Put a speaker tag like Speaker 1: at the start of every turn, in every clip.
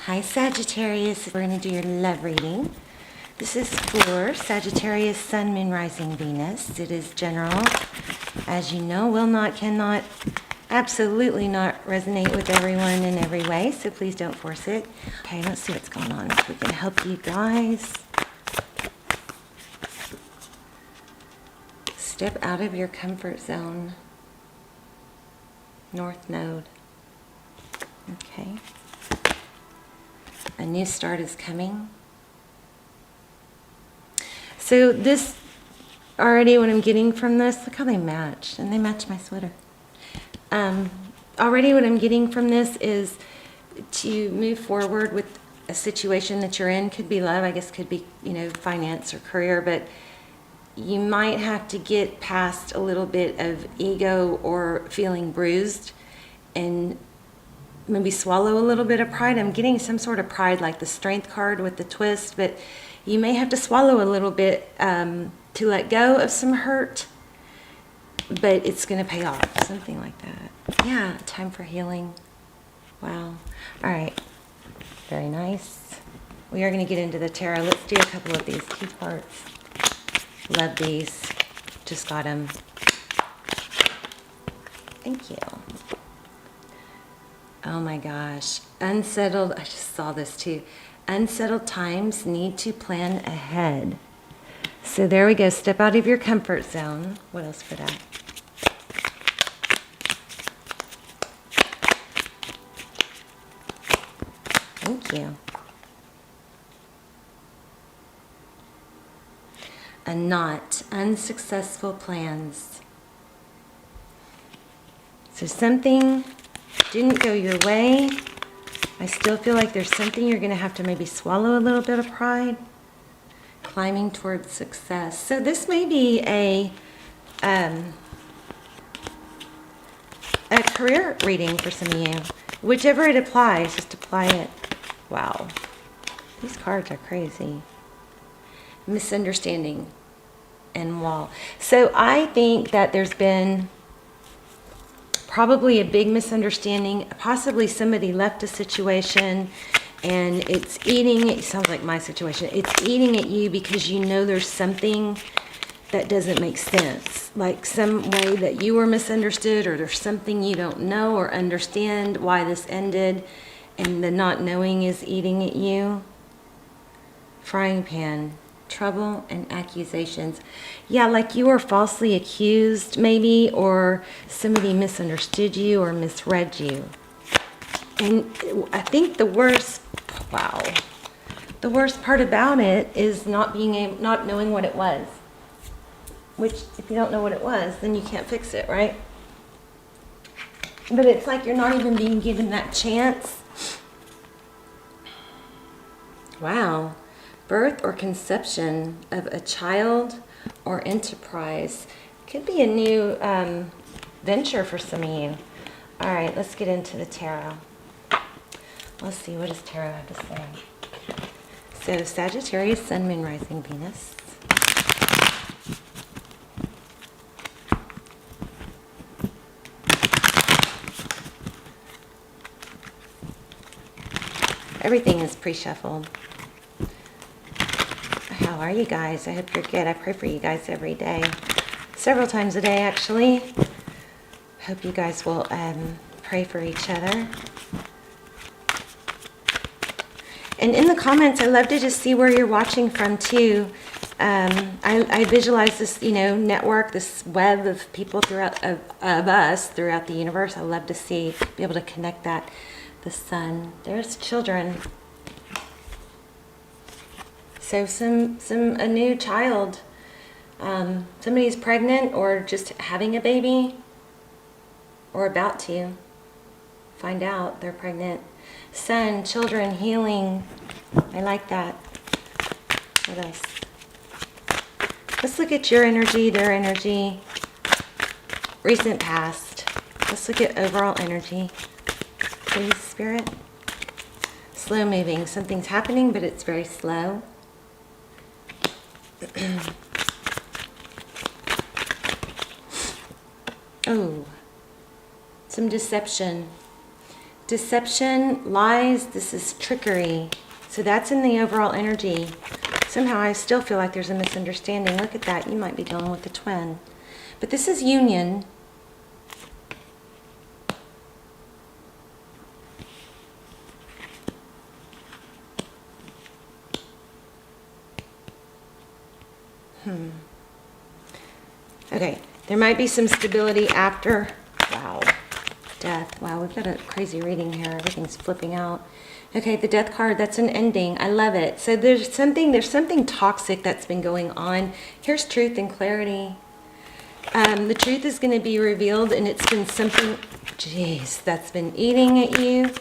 Speaker 1: Hi Sagittarius, we're going to do your love reading. This is for Sagittarius, Sun, Moon, Rising, Venus. It is general. As you know, will not, cannot, absolutely not resonate with everyone in every way, so please don't force it. Okay, let's see what's going on. If we can help you guys. Step out of your comfort zone. North Node. Okay. A new start is coming. So this, already what I'm getting from this, look how they match, and they match my sweater. Already what I'm getting from this is to move forward with a situation that you're in. Could be love, I guess could be, finance or career, but you might have to get past a little bit of ego or feeling bruised and maybe swallow a little bit of pride. I'm getting some sort of pride, like the Strength card with the twist, but you may have to swallow a little bit to let go of some hurt, but it's going to pay off, something like that. Yeah, time for healing. Wow. All right. Very nice. We are going to get into the tarot. Let's do a couple of these key parts. Love these. Just got them. Thank you. Oh my gosh. Unsettled. I just saw this too. Unsettled times need to plan ahead. So there we go. Step out of your comfort zone. What else for that? Thank you. A knot. Unsuccessful plans. So something didn't go your way. I still feel like there's something you're going to have to maybe swallow a little bit of pride. Climbing towards success. So this may be a career reading for some of you. Whichever it applies, just apply it. Wow. These cards are crazy. Misunderstanding and wall. So I think that there's been probably a big misunderstanding. Possibly somebody left a situation and it's eating, it sounds like my situation, it's eating at you because you know there's something that doesn't make sense. Like some way that you were misunderstood, or there's something you don't know or understand why this ended, and the not knowing is eating at you. Frying pan. Trouble and accusations. Yeah, like you were falsely accused maybe, or somebody misunderstood you or misread you. And I think the worst part about it is not knowing what it was. Which, if you don't know what it was, then you can't fix it, right? But it's like you're not even being given that chance. Wow. Birth or conception of a child or enterprise. Could be a new venture for some of you. All right, let's get into the tarot. Let's see, what does tarot have to say? So Sagittarius, Sun, Moon, Rising, Venus. Everything is pre-shuffled. How are you guys? I hope you're good. I pray for you guys every day. Several times a day, actually. Hope you guys will pray for each other. And in the comments, I love to just see where you're watching from, too. I visualize this, network, this web of people of us throughout the universe. I love to be able to connect that. The sun. There's children. So a new child, somebody's pregnant or just having a baby or about to find out they're pregnant. Sun, children, healing. I like that. What else? Let's look at your energy, their energy, recent past. Let's look at overall energy. Please, Spirit. Slow moving. Something's happening, but it's very slow. Oh, some deception. deception, lies, this is trickery. So that's in the overall energy. Somehow I still feel like there's a misunderstanding. Look at that. You might be dealing with the twin. But this is union. Okay, there might be some stability after, wow, death. Wow, we've got a crazy reading here. Everything's flipping out. Okay, the death card, that's an ending. I love it. So there's something toxic that's been going on. Here's truth and clarity. The truth is going to be revealed, and it's been something, jeez, that's been eating at you.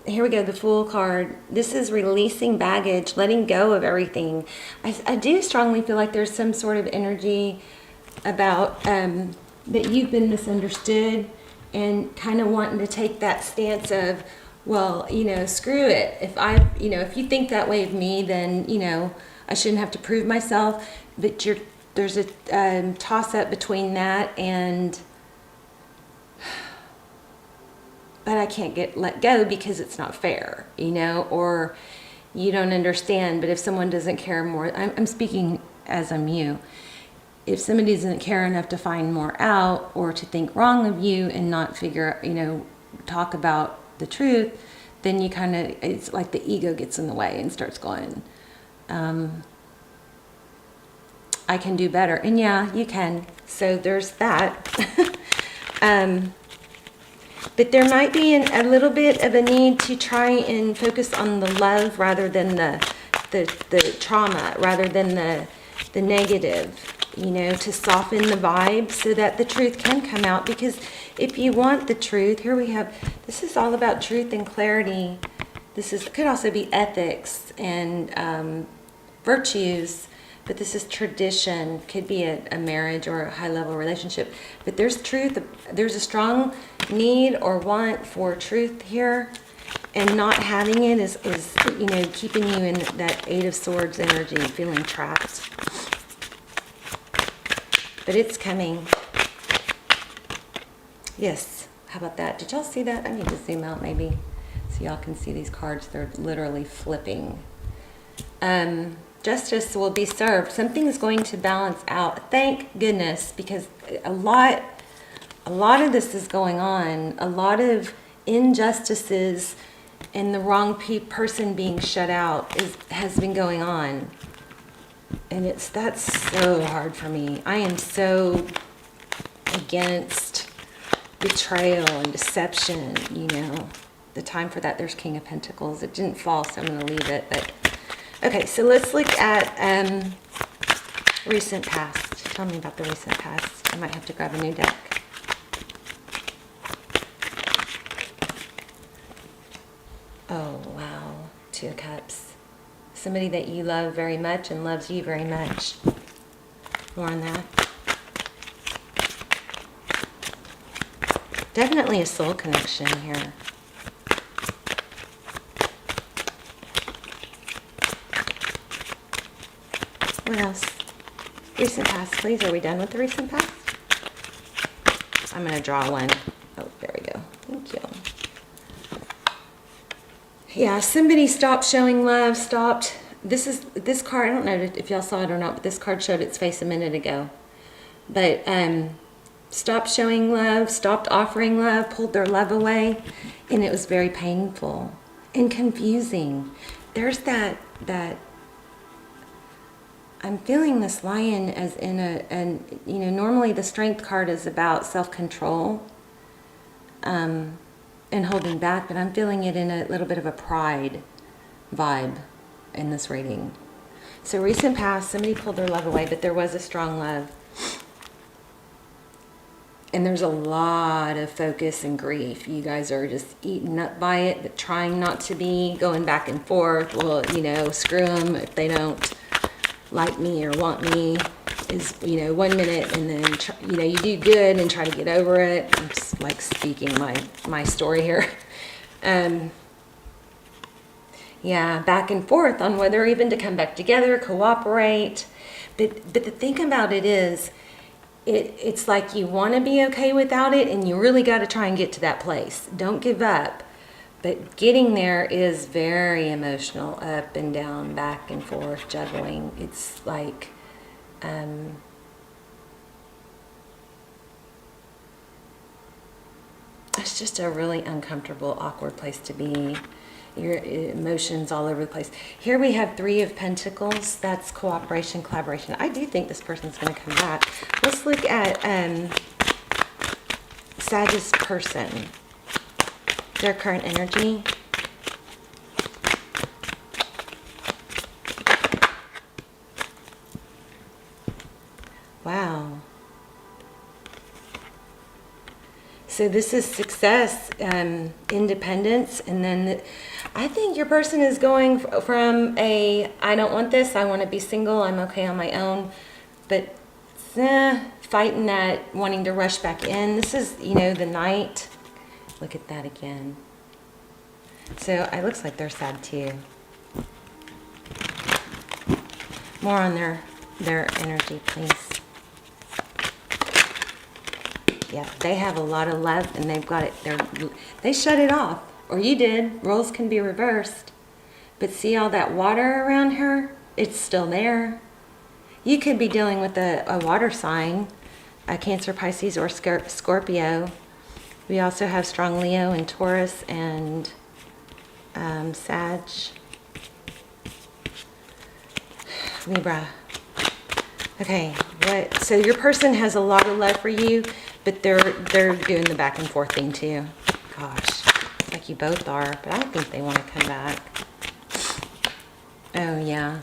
Speaker 1: Here we go, the Fool card. This is releasing baggage, letting go of everything. I do strongly feel like there's some sort of energy about that you've been misunderstood, and kind of wanting to take that stance of, well, you know, screw it. If you think that way of me, then, you know, I shouldn't have to prove myself. But there's a toss up between that and, but I can't let go because it's not fair, you know, or you don't understand. But if someone doesn't care more, I'm speaking as I'm you. If somebody doesn't care enough to find more out, or to think wrong of you and not figure, you know, talk about the truth, then you kind of, it's like the ego gets in the way and starts going, I can do better. And yeah, you can. So there's that. But there might be a little bit of a need to try and focus on the love rather than the trauma, rather than the negative, you know, to soften the vibe so that the truth can come out. Because if you want the truth, here we have, this is all about truth and clarity. Could also be ethics and virtues, but this is tradition, could be a marriage or a high-level relationship. But there's truth, there's a strong need or want for truth here, and not having it is you know, keeping you in that Eight of Swords energy, feeling trapped. But it's coming. Yes, how about that? Did y'all see that? I need to zoom out maybe so y'all can see these cards. They're literally flipping. Justice will be served. Something is going to balance out. Thank goodness, because a lot of this is going on. A lot of injustices and the wrong person being shut out has been going on. And that's so hard for me. I am so against betrayal and deception, you know. The time for that, there's King of Pentacles. It didn't fall, so I'm going to leave it. But okay, so let's look at recent past. Tell me about the recent past. I might have to grab a new deck. Oh, wow. Two of Cups. Somebody that you love very much and loves you very much. More on that. Definitely a soul connection here. What else? Recent past, please. Are we done with the recent past? I'm going to draw one. Oh, there we go. Thank you. Yeah, somebody stopped showing love, this card, I don't know if y'all saw it or not, but this card showed its face a minute ago. But stopped showing love, stopped offering love, pulled their love away, and it was very painful and confusing. There's that I'm feeling this lion as in you know, normally the Strength card is about self-control. And holding back, but I'm feeling it in a little bit of a pride vibe in this reading. So recent past, somebody pulled their love away, but there was a strong love. And there's a lot of focus and grief. You guys are just eaten up by it, but trying not to be, going back and forth. Well, you know, screw them if they don't like me or want me. Is, you know, 1 minute, and then, you know, you do good and try to get over it. I'm just like speaking my story here. Yeah, back and forth on whether even to come back together, cooperate. But the thing about it is, it's like you want to be okay without it, and you really got to try and get to that place. Don't give up. But getting there is very emotional, up and down, back and forth, juggling. It's like, it's just a really uncomfortable, awkward place to be. Your emotions all over the place. Here we have 3 of Pentacles. That's cooperation, collaboration. I do think this person's going to come back. Let's look at Sagittarius person. Their current energy. Wow. So this is success, independence, and then I think your person is going from a, I don't want this, I want to be single, I'm okay on my own, but fighting that, wanting to rush back in. This is, the Knight. Look at that again. So it looks like they're sad too. More on their energy, please. Yeah, they have a lot of love, and they've got it. They shut it off, or you did. Roles can be reversed. But see all that water around her? It's still there. You could be dealing with a water sign, a Cancer, Pisces, or Scorpio. We also have strong Leo and Taurus and Sag, Libra. Okay, so your person has a lot of love for you, but they're doing the back and forth thing too. Gosh, like you both are, but I think they want to come back. Oh yeah.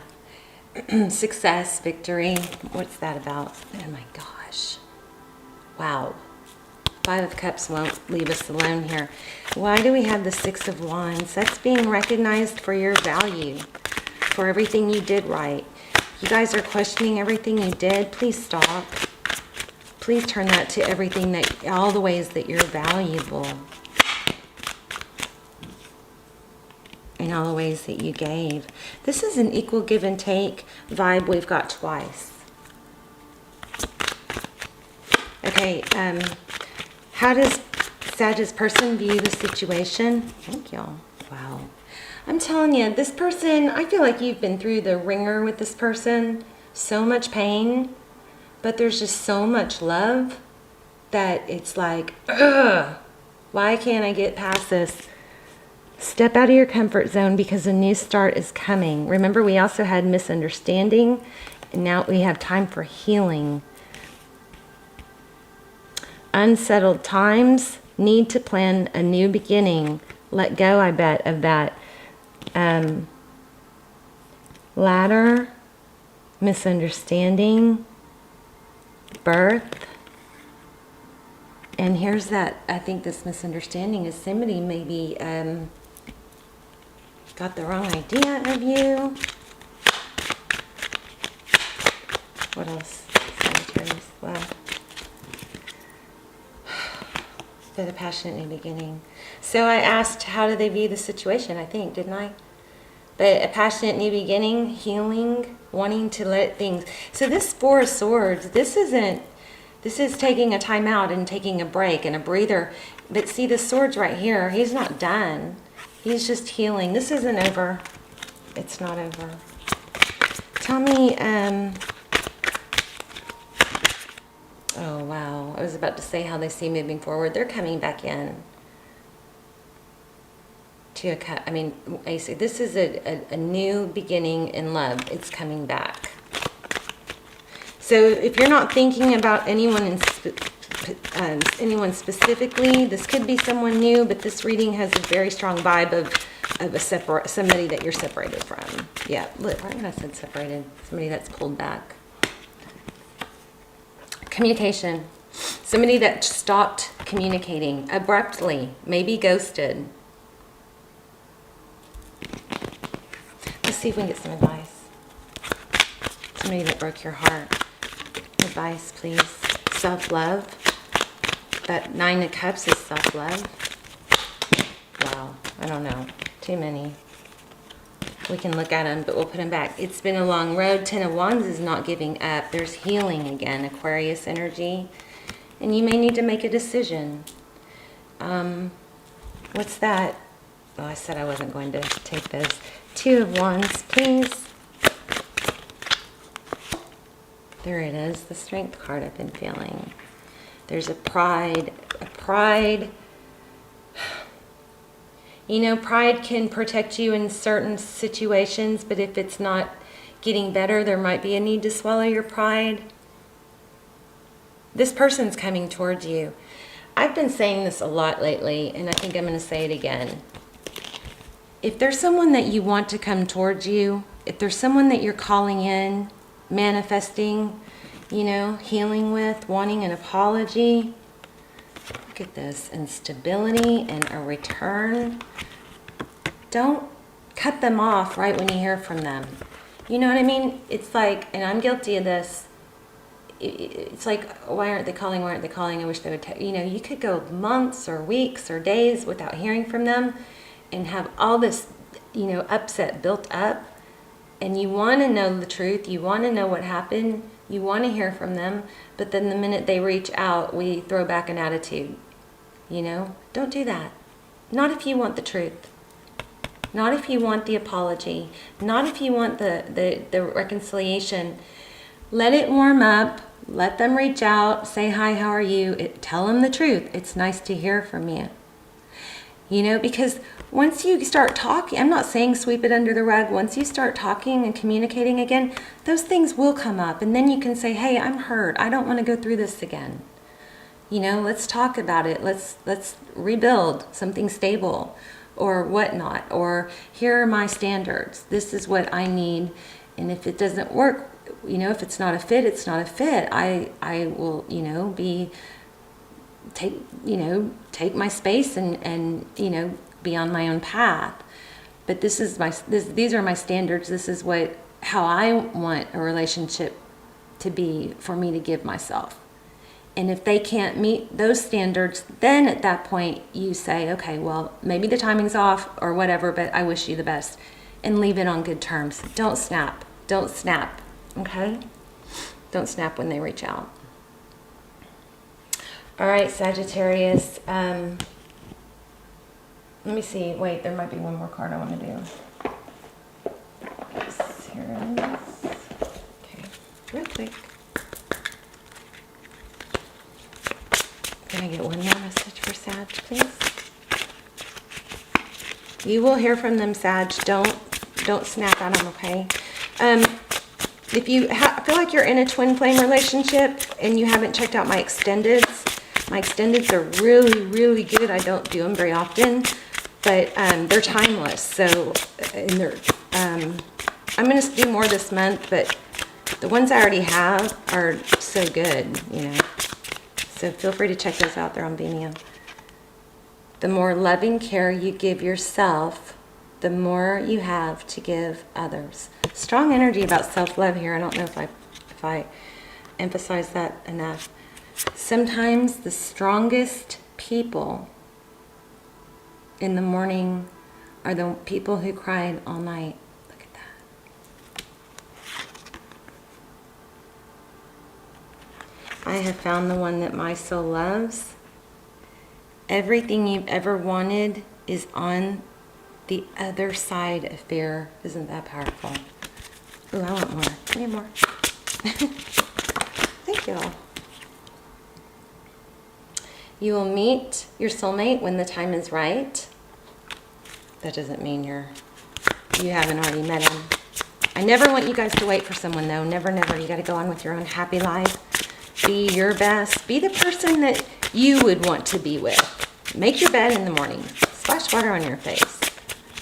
Speaker 1: Success, victory. What's that about? Oh my gosh. Wow. 5 of Cups won't leave us alone here. Why do we have the 6 of Wands? That's being recognized for your value, for everything you did right. You guys are questioning everything you did. Please stop. Please turn that to everything all the ways that you're valuable. In all the ways that you gave. This is an equal give and take vibe we've got twice. Okay, how does Sagittarius person view the situation? Thank y'all. Wow. I'm telling you, this person, I feel like you've been through the ringer with this person. So much pain, but there's just so much love that it's like, ugh, why can't I get past this? Step out of your comfort zone because a new start is coming. Remember, we also had misunderstanding, and now we have time for healing. Unsettled times, need to plan a new beginning. Let go, I bet, of that ladder, misunderstanding, birth. And here's that, I think this misunderstanding is somebody maybe got the wrong idea of you. What else? Sagittarius. Wow. But a passionate new beginning. So I asked, how do they view the situation? I think, didn't I? But a passionate new beginning, healing, wanting to let things. So this 4 of Swords, this is taking a time out and taking a break and a breather. But see the swords right here, he's not done. He's just healing. This isn't over. It's not over. Tell me, oh wow, I was about to say how they see moving forward. They're coming back in. To a cut. I mean, this is a new beginning in love. It's coming back. So if you're not thinking about anyone specifically, this could be someone new, but this reading has a very strong vibe of somebody that you're separated from. Yeah, look, why did I said separated? Somebody that's pulled back. Communication. Somebody that stopped communicating abruptly, maybe ghosted. Let's see if we can get some advice. Somebody that broke your heart. Advice, please. Self-love. That 9 of Cups is self-love. Wow. I don't know. Too many. We can look at them, but we'll put them back. It's been a long road. 10 of Wands is not giving up. There's healing again, Aquarius energy. And you may need to make a decision. What's that? Oh, I said I wasn't going to take this. 2 of Wands, please. There it is, the Strength card I've been feeling. There's a pride. You know, pride can protect you in certain situations, but if it's not getting better, there might be a need to swallow your pride. This person's coming towards you. I've been saying this a lot lately, and I think I'm going to say it again. If there's someone that you want to come towards you, if there's someone that you're calling in, manifesting, you know, healing with, wanting an apology, look at this, instability and a return. Don't cut them off right when you hear from them. You know what I mean? It's like, and I'm guilty of this, it's like, why aren't they calling? Why aren't they calling? I wish they would, you know, you could go months or weeks or days without hearing from them and have all this, you know, upset built up. And you want to know the truth. You want to know what happened. You want to hear from them. But then the minute they reach out, we throw back an attitude. You know, don't do that. Not if you want the truth. Not if you want the apology. Not if you want the reconciliation. Let it warm up. Let them reach out. Say, hi, how are you? Tell them the truth. It's nice to hear from you. You know, because once you start talking, I'm not saying sweep it under the rug. Once you start talking and communicating again, those things will come up. And then you can say, hey, I'm hurt. I don't want to go through this again. You know, let's talk about it. Let's rebuild something stable or whatnot. Or here are my standards. This is what I need. And if it doesn't work, you know, if it's not a fit, it's not a fit. I will, you know, take my space and you know, be on my own path. But these are my standards. This is how I want a relationship to be for me to give myself. And if they can't meet those standards, then at that point you say, okay, well, maybe the timing's off or whatever, but I wish you the best. And leave it on good terms. Don't snap. Don't snap. Okay? Don't snap when they reach out. All right, Sagittarius. Let me see. Wait, there might be one more card I want to do. Yes, here it is. Okay, real quick. Can I get one more message for Sag, please? You will hear from them, Sag. Don't snap at them, okay? If you feel like you're in a twin flame relationship and you haven't checked out my extendeds are really, really good. I don't do them very often, but they're timeless. So, and I'm going to do more this month, but the ones I already have are so good, you know. So feel free to check those out. They're on Vimeo. The more loving care you give yourself, the more you have to give others. Strong energy about self-love here. I don't know if I emphasize that enough. Sometimes the strongest people in the morning are the people who cried all night. Look at that. I have found the one that my soul loves. Everything you've ever wanted is on the other side of fear. Isn't that powerful? Ooh, I want more. I need more. Thank you all. You will meet your soulmate when the time is right. That doesn't mean you haven't already met him. I never want you guys to wait for someone, though. Never, never. You got to go on with your own happy life. Be your best. Be the person that you would want to be with. Make your bed in the morning. Splash water on your face.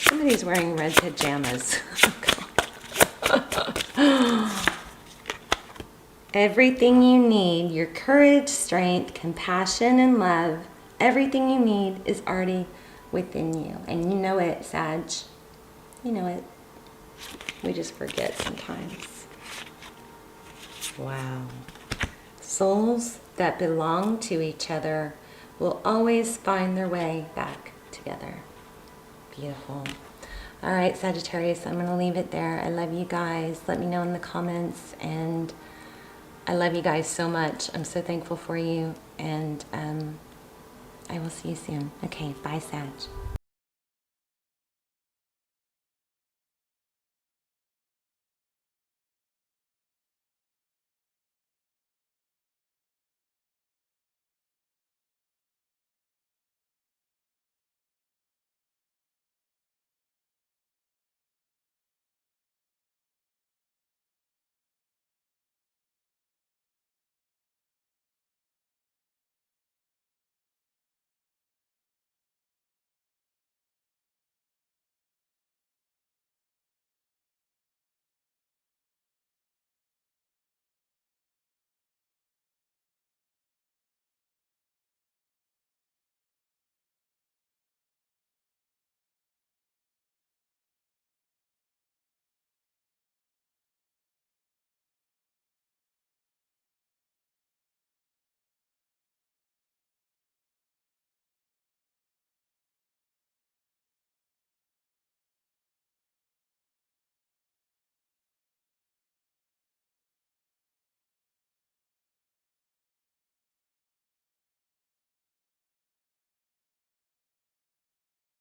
Speaker 1: Somebody's wearing red pajamas. Everything you need, your courage, strength, compassion, and love, everything you need is already within you. And you know it, Sag. You know it. We just forget sometimes. Wow. Souls that belong to each other will always find their way back together. Beautiful. All right, Sagittarius, I'm going to leave it there. I love you guys. Let me know in the comments, and I love you guys so much. I'm so thankful for you, and I will see you soon. Okay, bye, Sag.